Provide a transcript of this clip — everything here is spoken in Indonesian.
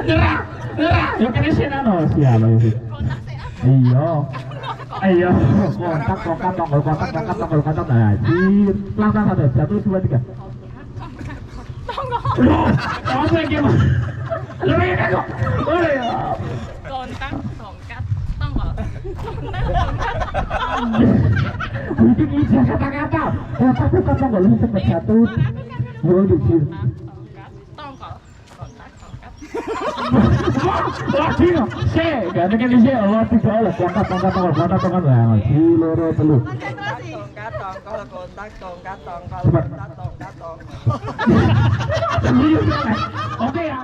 Nyerah. Ya kan sih nano siapa itu? Iya. Ayo, kontak, tombol kontak, anjir. Langsung satu, 1, 2, 3. Loh, apa yang gimana? Loh, ini kok. Oh ya. Kontak, tongkat, tombol. Mungkin ini kata-kata. Kontak, tombol, sampai 1. Yo, dikit. Tongkol, kontak, tongkat. Wah, dino. Gak ada kan isi Allah tiga Allah kontak banget. Si loro telu. Tongkat, tongkol, kontak, tongkat, tongkol, Cepat. kontak, tongkat, tongkol. Oke ya.